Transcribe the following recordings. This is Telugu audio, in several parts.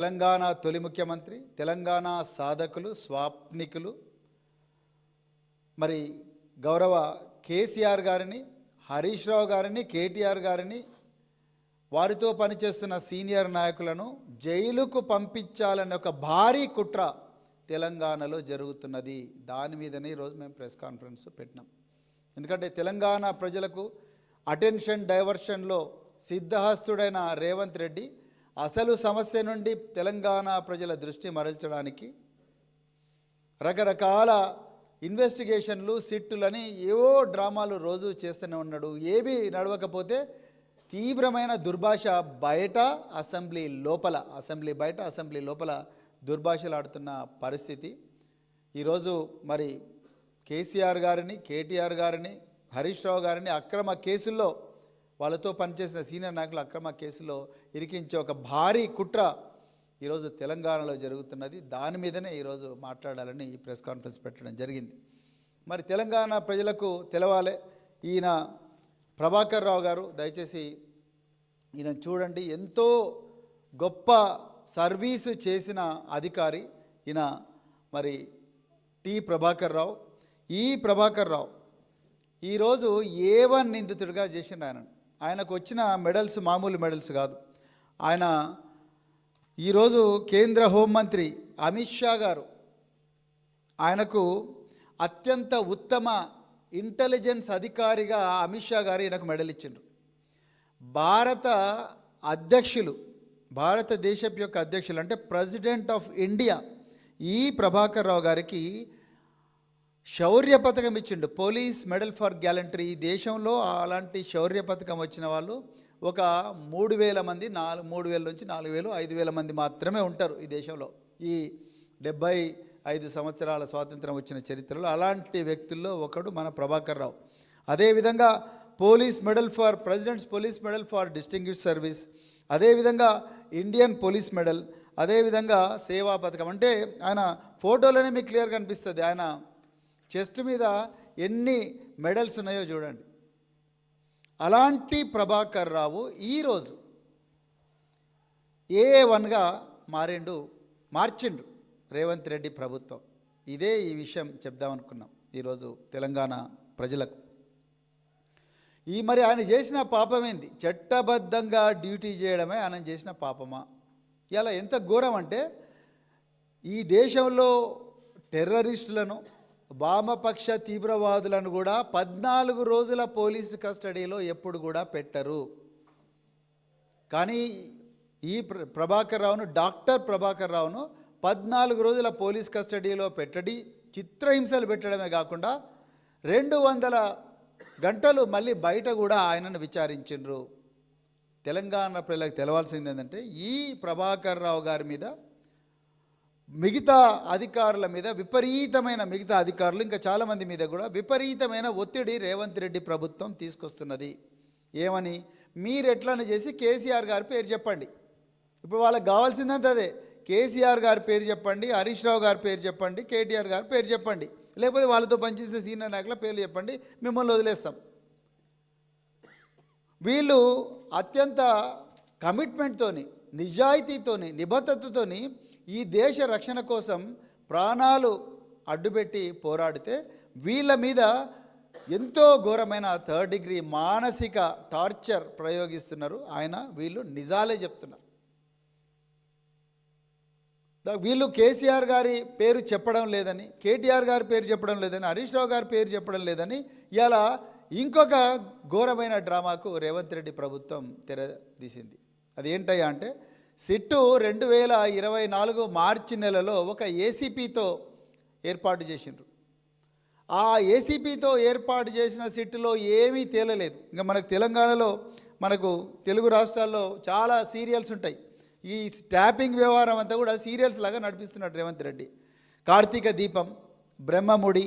తెలంగాణ తొలి ముఖ్యమంత్రి, తెలంగాణ సాధకులు, స్వాప్నికులు, మరి గౌరవ కేసీఆర్ గారిని, హరీష్ రావు గారిని, కేటీఆర్ గారిని, వారితో పనిచేస్తున్న సీనియర్ నాయకులను జైలుకు పంపించాలనే ఒక భారీ కుట్ర తెలంగాణలో జరుగుతున్నది. దాని మీదనే ఈరోజు మేము ప్రెస్ కాన్ఫరెన్స్ పెట్టినాం. ఎందుకంటే తెలంగాణ ప్రజలకు అటెన్షన్ డైవర్షన్లో సిద్ధహస్తుడైన రేవంత్ రెడ్డి అసలు సమస్య నుండి తెలంగాణ ప్రజల దృష్టి మరల్చడానికి రకరకాల ఇన్వెస్టిగేషన్లు, సిట్టులని ఏవో డ్రామాలు రోజు చేస్తూనే ఉన్నాడు. ఏవి నడవకపోతే తీవ్రమైన దుర్భాష బయట, అసెంబ్లీ లోపల, అసెంబ్లీ బయట, అసెంబ్లీ లోపల దుర్భాషలు ఆడుతున్న పరిస్థితి. ఈరోజు మరి కేసీఆర్ గారిని, కేటీఆర్ గారిని, హరీష్ రావు గారిని అక్రమ కేసుల్లో, వాళ్ళతో పనిచేసిన సీనియర్ నాయకులు అక్రమ కేసులో ఇరికించే ఒక భారీ కుట్ర ఈరోజు తెలంగాణలో జరుగుతున్నది. దాని మీదనే ఈరోజు మాట్లాడాలని ఈ ప్రెస్ కాన్ఫరెన్స్ పెట్టడం జరిగింది. మరి తెలంగాణ ప్రజలకు తెలవాలి. ఈయన ప్రభాకర్ రావు గారు, దయచేసి ఈయన చూడండి, ఎంతో గొప్ప సర్వీసు చేసిన అధికారి ఈయన. మరి టి ప్రభాకర్ రావు, ఈ ప్రభాకర్ రావు ఈరోజు A1 నిందితుడిగా చేసిన ఆయనకు వచ్చిన మెడల్స్ మామూలు మెడల్స్ కాదు. ఆయన ఈరోజు కేంద్ర హోంమంత్రి అమిత్ షా గారు ఆయనకు అత్యంత ఉత్తమ ఇంటెలిజెన్స్ అధికారిగా అమిత్ షా గారు ఈయనకు మెడల్ ఇచ్చిండ్రు. భారతదేశం యొక్క అధ్యక్షులు అంటే ప్రెసిడెంట్ ఆఫ్ ఇండియా ఈ ప్రభాకర్ రావు గారికి శౌర్య పథకం ఇచ్చిండు, పోలీస్ మెడల్ ఫర్ గ్యాలంటరీ. ఈ దేశంలో అలాంటి శౌర్య పథకం వచ్చిన వాళ్ళు ఒక 3,000 మంది, 3,000 నుంచి 4,000, 5,000 మంది మాత్రమే ఉంటారు ఈ దేశంలో. ఈ 75 సంవత్సరాల స్వాతంత్రం వచ్చిన చరిత్రలో అలాంటి వ్యక్తుల్లో ఒకడు మన ప్రభాకర్ రావు. అదేవిధంగా presidents police medal for distinguished service, అదేవిధంగా ఇండియన్ పోలీస్ మెడల్, అదేవిధంగా సేవా పథకం. అంటే ఆయన ఫోటోలోనే మీకు క్లియర్గా కనిపిస్తుంది. ఆయన చెస్ట్ మీద ఎన్ని మెడల్స్ ఉన్నాయో చూడండి. అలాంటి ప్రభాకర్ రావు ఈరోజు A1గా మార్చిండు రేవంత్ రెడ్డి ప్రభుత్వం. ఈ విషయం చెప్దామనుకున్నాం ఈరోజు తెలంగాణ ప్రజలకు. మరి ఆయన చేసిన పాపం ఏంది? చట్టబద్ధంగా డ్యూటీ చేయడమే ఆయన చేసిన పాపమా? ఇలా ఎంత ఘోరం అంటే, ఈ దేశంలో టెర్రరిస్టులను, వామపక్ష తీవ్రవాదులను కూడా 14 రోజుల పోలీసు కస్టడీలో ఎప్పుడు కూడా పెట్టరు. కానీ ఈ ప్రభాకర్ రావును, డాక్టర్ ప్రభాకర్ రావును 14 రోజుల పోలీస్ కస్టడీలో పెట్టడి, చిత్రహింసలు పెట్టడమే కాకుండా 200 గంటలు మళ్ళీ బయట కూడా ఆయనను విచారించిండ్రు. తెలంగాణ ప్రజలకు తెలవాల్సింది ఏంటంటే, ఈ ప్రభాకర్ రావు గారి మీద, మిగతా అధికారుల మీద మిగతా అధికారులు ఇంకా చాలామంది మీద కూడా విపరీతమైన ఒత్తిడి రేవంత్ రెడ్డి ప్రభుత్వం తీసుకొస్తున్నది. ఏమని? మీరు ఎట్లనే చేసి కేసీఆర్ గారి పేరు చెప్పండి. ఇప్పుడు వాళ్ళకి కావాల్సిందంత అదే. కేసీఆర్ గారి పేరు చెప్పండి, హరీష్ రావు గారి పేరు చెప్పండి, కేటీఆర్ గారి పేరు చెప్పండి, లేకపోతే వాళ్ళతో పనిచేసే సీనియర్ నాయకుల పేర్లు చెప్పండి, మిమ్మల్ని వదిలేస్తాం. వీళ్ళు అత్యంత కమిట్మెంట్తోని, నిజాయితీతోని, నిబద్ధతతోని ఈ దేశ రక్షణ కోసం ప్రాణాలు అడ్డుపెట్టి పోరాడితే వీళ్ళ మీద ఎంతో ఘోరమైన 3rd డిగ్రీ మానసిక టార్చర్ ప్రయోగిస్తున్నారు. వీళ్ళు నిజాలే చెప్తున్నారు. వీళ్ళు కేసీఆర్ గారి పేరు చెప్పడం లేదని, కేటీఆర్ గారి పేరు చెప్పడం లేదని, హరీష్ రావు గారి పేరు చెప్పడం లేదని ఇలా ఇంకొక ఘోరమైన డ్రామాకు రేవంత్ రెడ్డి ప్రభుత్వం తెరదీసింది. అది ఏంటయ్యా అంటే, సిట్టు 2024 మార్చి నెలలో ఒక ఏసీపీతో ఏర్పాటు చేసిండ్రు. ఆ ఏసీపీతో ఏర్పాటు చేసిన సిట్టులో ఏమీ తేలలేదు. ఇంకా మనకు తెలంగాణలో, మనకు తెలుగు రాష్ట్రాల్లో చాలా సీరియల్స్ ఉంటాయి. ఈ ట్యాపింగ్ వ్యవహారం అంతా కూడా సీరియల్స్ లాగా నడిపిస్తున్నాడు రేవంత్ రెడ్డి. కార్తీక దీపం, బ్రహ్మముడి,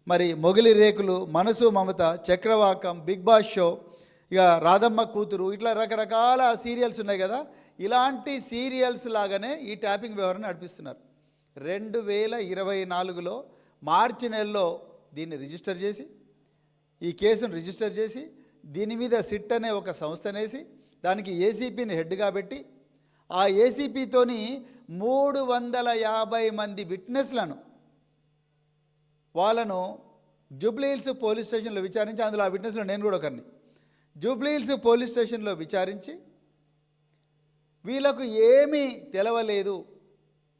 మరి మొగిలి రేకులు, మనసు మమత, చక్రవాకం, బిగ్ బాస్ షో, ఇక రాధమ్మ కూతురు, ఇట్లా రకరకాల సీరియల్స్ ఉన్నాయి కదా. ఇలాంటి సీరియల్స్ లాగానే ఈ ట్యాపింగ్ వ్యవహారం నడిపిస్తున్నారు. 2024లో మార్చి నెలలో దీన్ని రిజిస్టర్ చేసి, ఈ కేసును రిజిస్టర్ చేసి, దీని మీద సిట్ అనే ఒక సంస్థనేసి, దానికి ఏసీపీని హెడ్గా పెట్టి, ఆ ఏసీపీతోని 350 మంది విట్నెస్లను వాళ్ళను జూబ్లీహిల్స్ పోలీస్ స్టేషన్లో విచారించి, అందులో ఆ విట్నెస్లో నేను కూడా ఒకరిని, జూబ్లీహిల్స్ పోలీస్ స్టేషన్లో విచారించి వీళ్ళకు ఏమీ తెలవలేదు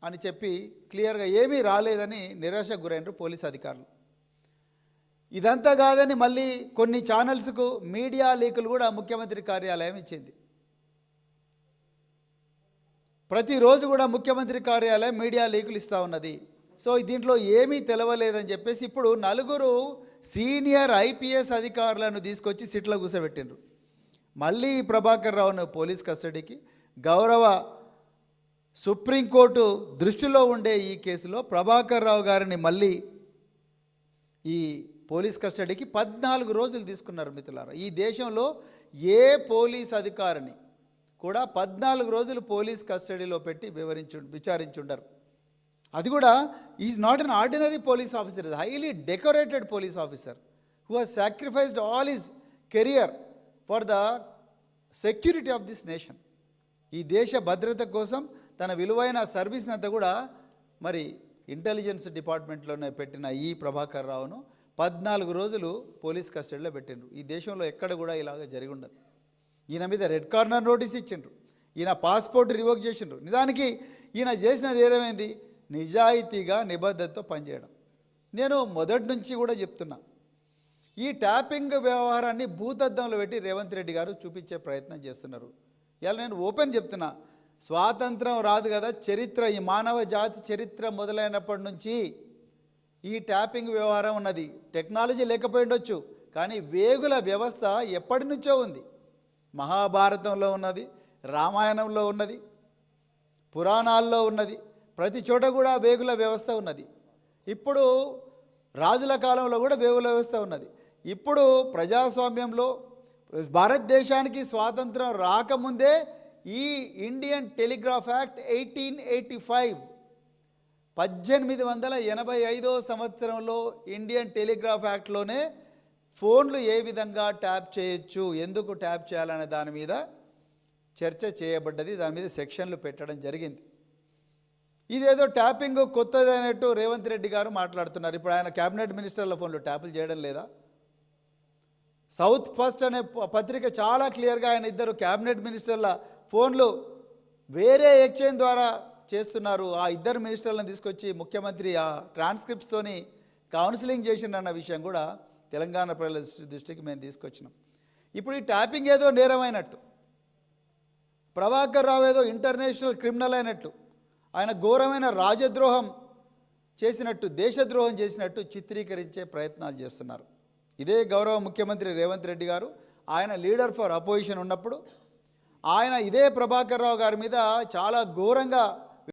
అని చెప్పి క్లియర్గా ఏమీ రాలేదని నిరాశకు గురైనరు పోలీస్ అధికారులు. ఇదంతా కాదని మళ్ళీ కొన్ని ఛానల్స్కు మీడియా లీకులు కూడా ముఖ్యమంత్రి కార్యాలయం ఇచ్చింది. ప్రతిరోజు కూడా ముఖ్యమంత్రి కార్యాలయం మీడియా లీకులు ఇస్తూ ఉన్నది. సో దీంట్లో ఏమీ తెలవలేదని చెప్పేసి ఇప్పుడు 4 సీనియర్ ఐపీఎస్ అధికారులను తీసుకొచ్చి సిట్లో కూర్చోబెట్టిండ్రు. మళ్ళీ ప్రభాకర్ రావును పోలీస్ కస్టడీకి, గౌరవ సుప్రీంకోర్టు దృష్టిలో ఉండే ఈ కేసులో ప్రభాకర్ రావు గారిని మళ్ళీ ఈ పోలీస్ కస్టడీకి 14 రోజులు తీసుకున్నారు. మిత్రులారా, ఈ దేశంలో ఏ పోలీస్ అధికారిని కూడా 14 రోజులు పోలీస్ కస్టడీలో పెట్టి విచారించుండరు. అది కూడా is not an ordinary police officer, is highly decorated police officer who has sacrificed all his career for the security of this nation. ఈ దేశ భద్రత కోసం తన విలువైన సర్వీస్ని అంతా కూడా మరి ఇంటెలిజెన్స్ డిపార్ట్మెంట్లోనే పెట్టిన ఈ ప్రభాకర్ రావును 14 రోజులు పోలీస్ కస్టడీలో పెట్టిండ్రు. ఈ దేశంలో ఎక్కడ కూడా ఇలాగ జరిగి ఉండదు. ఈయన మీద రెడ్ కార్నర్ నోటీస్ ఇచ్చిండ్రు, ఈయన పాస్పోర్ట్ రివోక్ చేసిండ్రు. నిజానికి ఈయన చేసిన నేరమైంది నిజాయితీగా నిబద్ధతతో పనిచేయడం. నేను మొదటి నుంచి కూడా చెప్తున్నా, ఈ ట్యాపింగ్ వ్యవహారాన్ని భూతద్దంలో పెట్టి రేవంత్ రెడ్డి గారు చూపించే ప్రయత్నం చేస్తున్నారు. ఇలా నేను ఓపెన్ చెప్తున్నా, స్వాతంత్రం రాదు కదా, చరిత్ర, ఈ మానవ జాతి చరిత్ర మొదలైనప్పటి నుంచి ఈ ట్యాపింగ్ వ్యవహారం ఉన్నది. టెక్నాలజీ లేకపోయి ఉండొచ్చు, కానీ వేగుల వ్యవస్థ ఎప్పటి నుంచో ఉంది. మహాభారతంలో ఉన్నది, రామాయణంలో ఉన్నది, పురాణాల్లో ఉన్నది, ప్రతి చోట కూడా వేగుల వ్యవస్థ ఉన్నది. ఇప్పుడు రాజుల కాలంలో కూడా వేగుల వ్యవస్థ ఉన్నది. ఇప్పుడు ప్రజాస్వామ్యంలో భారతదేశానికి స్వాతంత్రం రాకముందే ఈ ఇండియన్ టెలిగ్రాఫ్ యాక్ట్ 1885 1885 సంవత్సరంలో ఇండియన్ టెలిగ్రాఫ్ యాక్ట్లోనే ఫోన్లు ఏ విధంగా ట్యాప్ చేయొచ్చు, ఎందుకు ట్యాప్ చేయాలనే దాని మీద చర్చ చేయబడ్డది. దాని మీద సెక్షన్లు పెట్టడం జరిగింది. ఇదేదో ట్యాపింగ్ కొత్తదైనట్టు రేవంత్ రెడ్డి గారు మాట్లాడుతున్నారు. ఇప్పుడు ఆయన క్యాబినెట్ మినిస్టర్ల ఫోన్లు ట్యాపులు చేయడం లేదా? సౌత్ ఫస్ట్ అనే పత్రిక చాలా క్లియర్గా ఆయన 2 క్యాబినెట్ మినిస్టర్ల ఫోన్లు వేరే ఎక్స్చేంజ్ ద్వారా చేస్తున్నారు. ఆ 2 మినిస్టర్లను తీసుకొచ్చి ముఖ్యమంత్రి ఆ ట్రాన్స్క్రిప్ట్స్తోని కౌన్సిలింగ్ చేసిందన్న విషయం కూడా తెలంగాణ ప్రజల దృష్టికి మేము తీసుకొచ్చినాం. ఇప్పుడు ఈ ట్యాపింగ్ ఏదో నేరమైనట్టు, ప్రభాకర్ రావు ఏదో ఇంటర్నేషనల్ క్రిమినల్ అయినట్టు, ఆయన ఘోరమైన రాజద్రోహం చేసినట్టు, దేశద్రోహం చేసినట్టు చిత్రీకరించే ప్రయత్నాలు చేస్తున్నారు. ఇదే గౌరవ ముఖ్యమంత్రి రేవంత్ రెడ్డి గారు ఆయన లీడర్ ఫర్ అపోజిషన్ ఉన్నప్పుడు ఆయన ఇదే ప్రభాకర్ రావు గారి మీద చాలా ఘోరంగా